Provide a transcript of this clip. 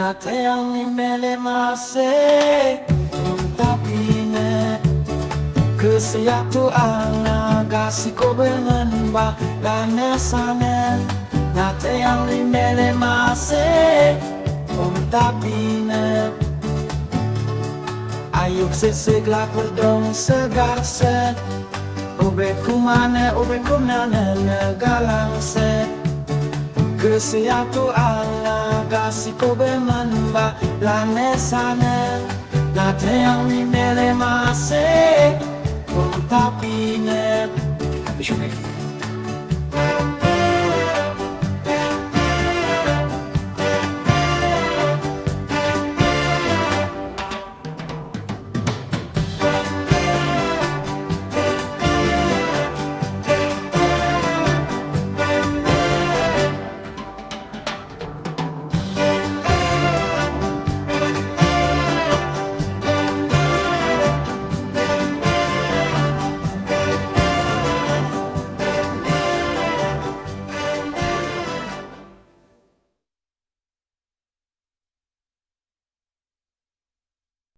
Nate yang imele mase Tapine Gwswyato agasi ko bengan ba Lanesane Nate yang imele mase Tapine Ayuk seseglak berdong segar set Obe kumane negalang set Gwswyato agasi ko bengan ba Lanesane Nate yang imele mase Tapi